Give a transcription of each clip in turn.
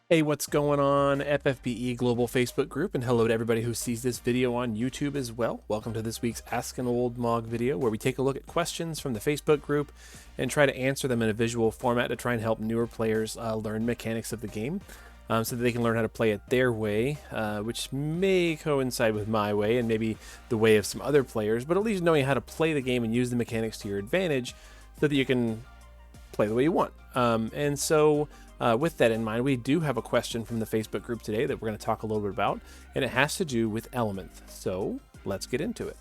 Hey, what's going on, FFBE Global Facebook group, and hello to everybody who sees this video on YouTube as well. Welcome to this week's Ask an Old Mog video, where we take a look at questions from the Facebook group and try to answer them in a visual format to try and help newer players learn mechanics of the game, so that they can learn how to play it their way, which may coincide with my way and maybe the way of some other players, but at least knowing how to play the game and use the mechanics to your advantage so that you can play the way you want. With that in mind, we do have a question from the Facebook group today that we're going to talk a little bit about, and it has to do with elements. So let's get into it.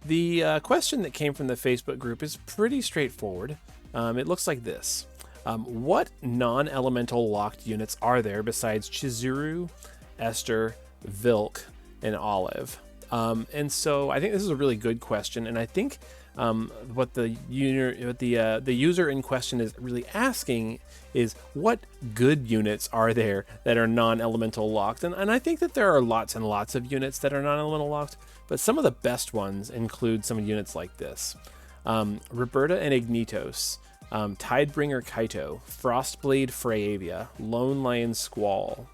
The question that came from the Facebook group is pretty straightforward. It looks like this. What non-elemental locked units are there besides Chizuru, Esther, Vilk, and Olive? And so I think this is a really good question, and I think what the user in question is really asking is, what good units are there that are non-elemental locked? And I think that there are lots and lots of units that are non-elemental locked, but some of the best ones include some units like this. Roberta and Ignitos, Tidebringer Kaito, Frostblade Freyaviah, Lone Lion Squall,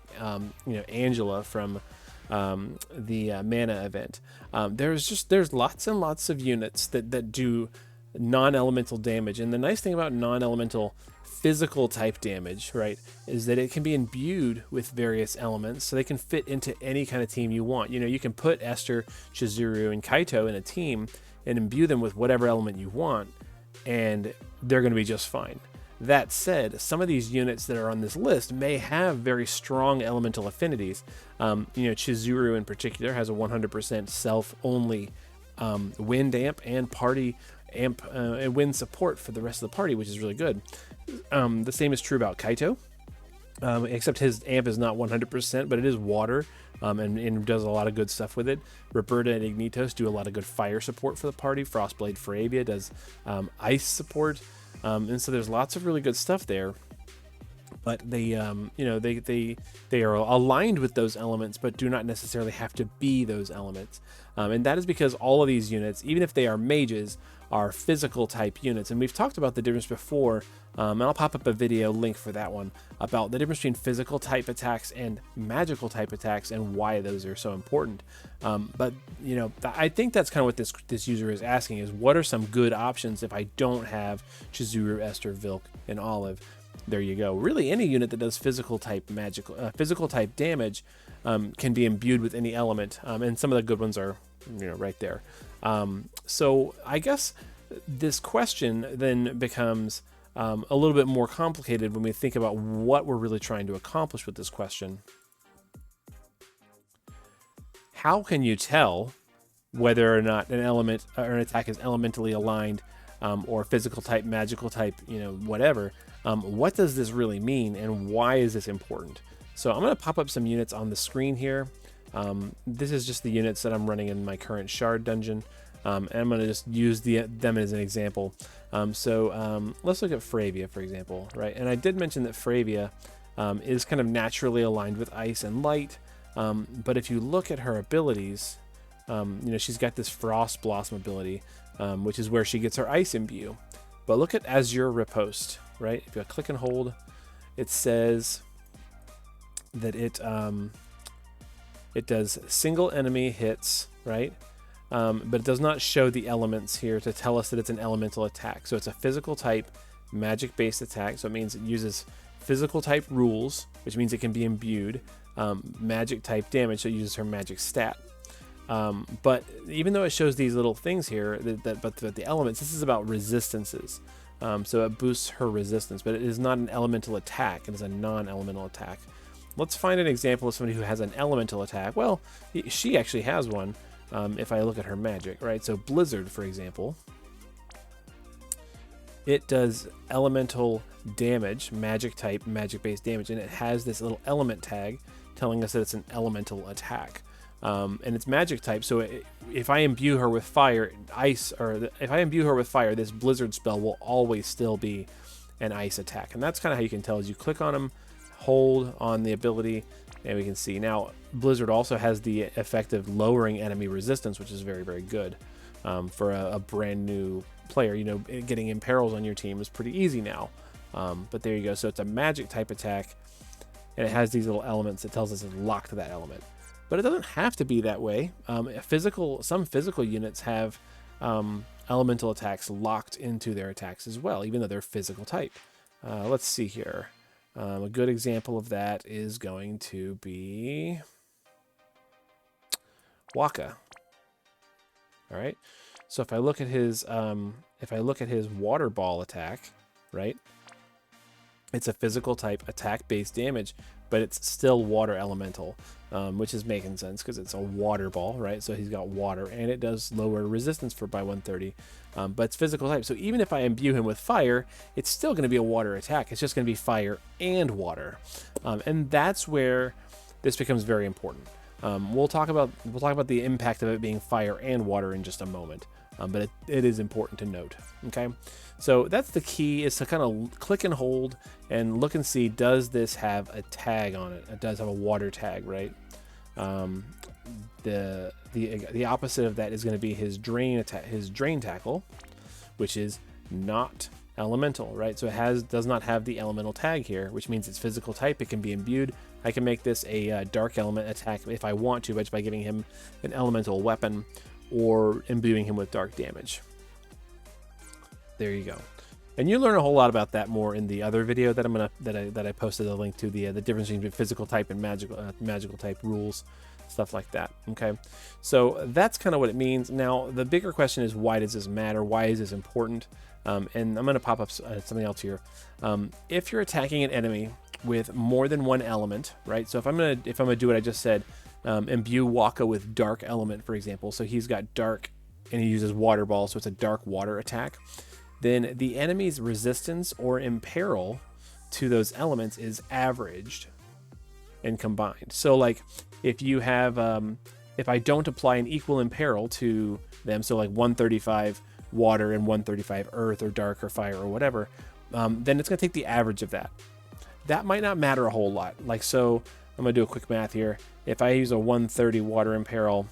Angela from the mana event. There's lots and lots of units that do non-elemental damage, and the nice thing about non-elemental physical type damage, right, is that it can be imbued with various elements, so they can fit into any kind of team you want. You can put Esther, Chizuru, and Kaito in a team and imbue them with whatever element you want, and they're going to be just fine. That said, some of these units that are on this list may have very strong elemental affinities. Chizuru in particular has a 100% self-only wind amp and party amp and wind support for the rest of the party, which is really good. The same is true about Kaito, except his amp is not 100%, but it is water, and does a lot of good stuff with it. Roberta and Ignitos do a lot of good fire support for the party. Frostblade Freyaviah does ice support. And so there's lots of really good stuff there, but they are aligned with those elements, but do not necessarily have to be those elements. And that is because all of these units, even if they are mages, are physical type units. And we've talked about the difference before, and I'll pop up a video link for that one, about the difference between physical type attacks and magical type attacks and why those are so important. But I think that's kind of what this user is asking, is what are some good options if I don't have Chizuru, Esther, Vilk, and Olive? There you go. Really, any unit that does physical type damage can be imbued with any element, and some of the good ones are right there. So I guess this question then becomes a little bit more complicated when we think about what we're really trying to accomplish with this question. How can you tell whether or not an element or an attack is elementally aligned, or physical type, magical type, whatever? What does this really mean, and why is this important? So I'm going to pop up some units on the screen here. This is just the units that I'm running in my current shard dungeon, and I'm going to just use them as an example. Let's look at Freyaviah, for example, right? And I did mention that Freyaviah is kind of naturally aligned with ice and light, but if you look at her abilities, she's got this Frost Blossom ability, which is where she gets her ice imbue. But look at Azure Riposte, right? If you click and hold, it says that it does single enemy hits, right? But it does not show the elements here to tell us that it's an elemental attack. So it's a physical type, magic-based attack. So it means it uses physical type rules, which means it can be imbued. Magic type damage, so it uses her magic stat. But even though it shows these little things here, but the elements, this is about resistances. So it boosts her resistance, but it is not an elemental attack. It is a non-elemental attack. Let's find an example of somebody who has an elemental attack. Well, she actually has one, if I look at her magic, right? So Blizzard, for example, it does elemental damage, magic type, magic-based damage, and it has this little element tag telling us that it's an elemental attack. And it's magic type, so if I imbue her with fire, if I imbue her with fire, this Blizzard spell will always still be an ice attack. And that's kind of how you can tell, as you click on them, hold on the ability, and we can see. Now, Blizzard also has the effect of lowering enemy resistance, which is very, very good for a brand new player. Getting imperils on your team is pretty easy now. But there you go. So it's a magic type attack, and it has these little elements that tells us it's locked to that element. But it doesn't have to be that way. Some physical units have elemental attacks locked into their attacks as well, even though they're physical type. Let's see here. A good example of that is going to be Waka. All right. So if I look at his water ball attack, right? It's a physical type attack based damage, but it's still water elemental, which is making sense because it's a water ball, right? So he's got water, and it does lower resistance by 130, but it's physical type. So even if I imbue him with fire, it's still going to be a water attack. It's just going to be fire and water, and that's where this becomes very important. We'll talk about the impact of it being fire and water in just a moment, but it is important to note. Okay, so that's the key, is to kind of click and hold and look and see, does this have a tag on it? It does have a water tag, right? The opposite of that is going to be his drain tackle, which is not elemental, right? So it does not have the elemental tag here, which means it's physical type. It can be imbued. I can make this a dark element attack if I want to, by giving him an elemental weapon or imbuing him with dark damage. There you go. And you learn a whole lot about that more in the other video that I posted a link to, the difference between physical type and magical type rules, stuff like that. Okay, so that's kind of what it means. Now the bigger question is, why does this matter? Why is this important? And I'm going to pop up something else here. If you're attacking an enemy with more than one element, right? So if I'm gonna do what I just said, imbue Waka with dark element, for example. So he's got dark, and he uses water ball, so it's a dark water attack. Then the enemy's resistance or imperil to those elements is averaged and combined. So like if you have, if I don't apply an equal imperil to them, so like 135 water and 135 earth or dark or fire or whatever, then it's gonna take the average of that. That might not matter a whole lot. Like, so I'm gonna do a quick math here. If I use a 130 water imperil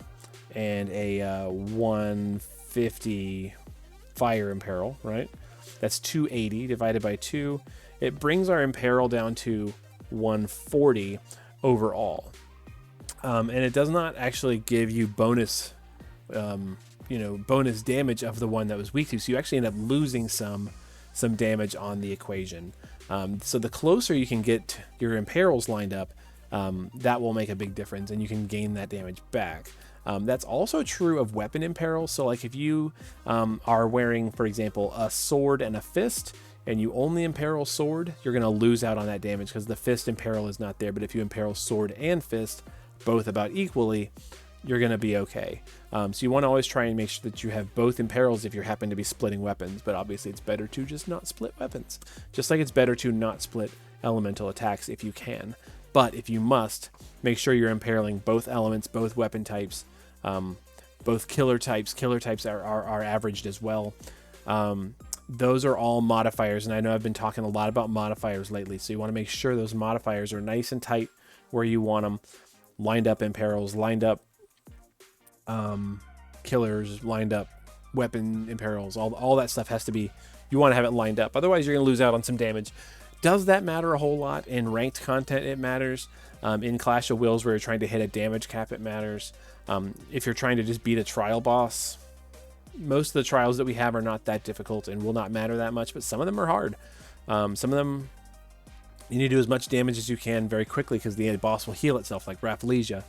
and a 150 fire imperil, right? That's 280 divided by 2. It brings our imperil down to 140 overall. And it does not actually give you bonus, bonus damage of the one that was weak to. So you actually end up losing some damage on the equation. So the closer you can get your imperils lined up, that will make a big difference, and you can gain that damage back. That's also true of weapon imperils. So like if you are wearing, for example, a sword and a fist, and you only imperil sword, you're going to lose out on that damage because the fist imperil is not there. But if you imperil sword and fist, both about equally, you're going to be okay. So you want to always try and make sure that you have both imperils if you happen to be splitting weapons, but obviously it's better to just not split weapons. Just like it's better to not split elemental attacks if you can. But if you must, make sure you're imperiling both elements, both weapon types, both killer types. Killer types are averaged as well. Those are all modifiers, and I know I've been talking a lot about modifiers lately, so you want to make sure those modifiers are nice and tight where you want them. Lined up imperils, lined up killers, lined up weapon imperils, all that stuff has to be, you want to have it lined up. Otherwise, you're going to lose out on some damage. Does that matter a whole lot? In ranked content, it matters. In Clash of Wills, where you're trying to hit a damage cap, it matters. If you're trying to just beat a trial boss, most of the trials that we have are not that difficult and will not matter that much, but some of them are hard. Some of them, you need to do as much damage as you can very quickly because the boss will heal itself, like Rafflesia.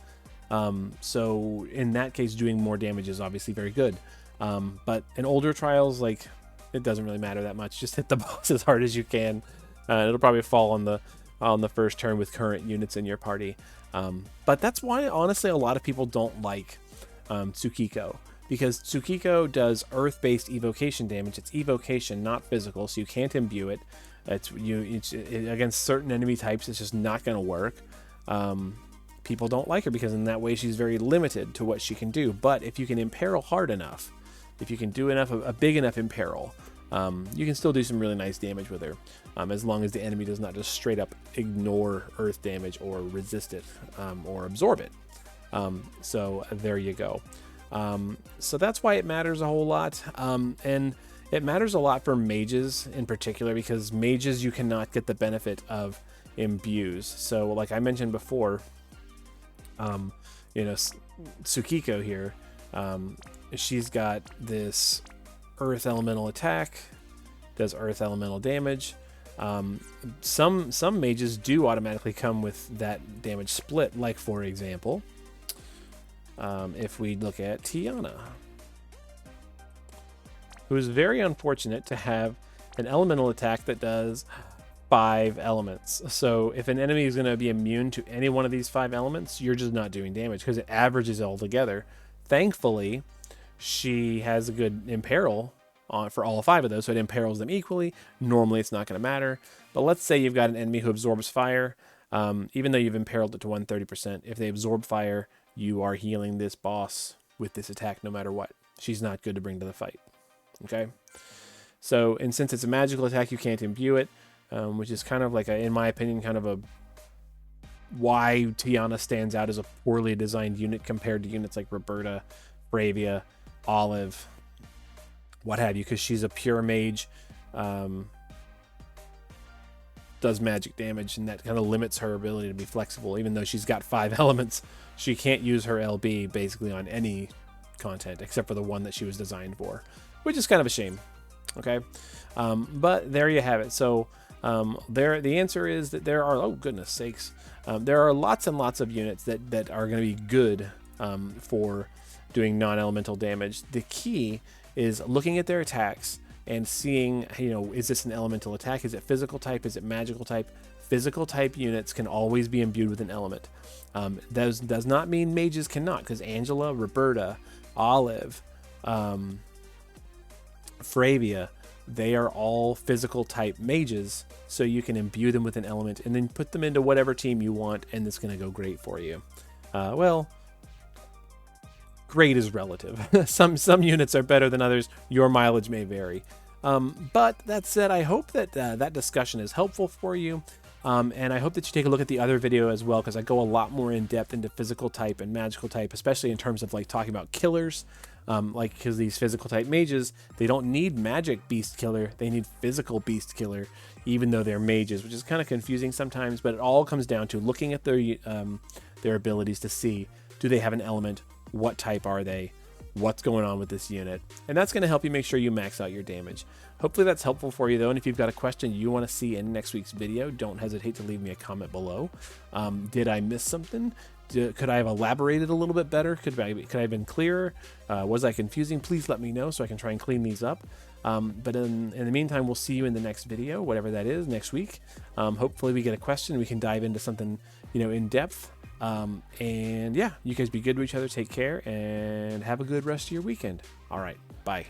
So in that case, doing more damage is obviously very good. But in older trials, like, it doesn't really matter that much. Just hit the boss as hard as you can. It'll probably fall on the first turn with current units in your party. But that's why, honestly, a lot of people don't like Tsukiko, because Tsukiko does earth-based evocation damage. It's evocation, not physical, so you can't imbue it. It's against certain enemy types, it's just not going to work. People don't like her because in that way she's very limited to what she can do. But if you can imperil hard enough, if you can do a big enough imperil, you can still do some really nice damage with her, as long as the enemy does not just straight up ignore earth damage or resist it, or absorb it. So there you go. So that's why it matters a whole lot. And It matters a lot for mages in particular, because mages you cannot get the benefit of imbues. So like I mentioned before, you know, Tsukiko here, she's got this earth elemental attack, does earth elemental damage. Some mages do automatically come with that damage split, like for example, if we look at Tiana, who is very unfortunate to have an elemental attack that does 5 elements. So if an enemy is going to be immune to any one of these 5 elements, you're just not doing damage because it averages all together. Thankfully, she has a good imperil for all 5 of those, so it imperils them equally. Normally it's not going to matter, but let's say you've got an enemy who absorbs fire. Even though you've imperiled it to 130%, if they absorb fire, you are healing this boss with this attack no matter what. She's not good to bring to the fight. Okay, so, and since it's a magical attack, you can't imbue it, which is kind of like, in my opinion, kind of a why Tiana stands out as a poorly designed unit compared to units like Roberta, Bravia, Olive, what have you, because she's a pure mage, does magic damage, and that kind of limits her ability to be flexible. Even though she's got 5 elements, she can't use her LB basically on any content except for the one that she was designed for, which is kind of a shame. Okay, but there you have it. So the answer is that there are, oh goodness sakes, there are lots and lots of units that are going to be good for doing non-elemental damage. The key is looking at their attacks and seeing, you know, is this an elemental attack? Is it physical type? Is it magical type? Physical type units can always be imbued with an element. Does not mean mages cannot, because Angela, Roberta, Olive, Fravia, they are all physical type mages, so you can imbue them with an element and then put them into whatever team you want, and it's going to go great for you. Well, great is relative. Some units are better than others. Your mileage may vary. But that said, I hope that that discussion is helpful for you. And I hope that you take a look at the other video as well, because I go a lot more in depth into physical type and magical type, especially in terms of like talking about killers. Like, because these physical type mages, they don't need magic beast killer, they need physical beast killer, even though they're mages, which is kind of confusing sometimes. But it all comes down to looking at their abilities to see, do they have an element? What type are they? What's going on with this unit? And that's going to help you make sure you max out your damage. Hopefully that's helpful for you though, and if you've got a question you want to see in next week's video, don't hesitate to leave me a comment below. Did I miss something? Could I have elaborated a little bit better? Could I have been clearer? Was I confusing? Please let me know so I can try and clean these up. But in the meantime, we'll see you in the next video, whatever that is, next week. Hopefully we get a question, we can dive into something, you know, in depth. And yeah, you guys be good to each other, take care, and have a good rest of your weekend. All right, bye.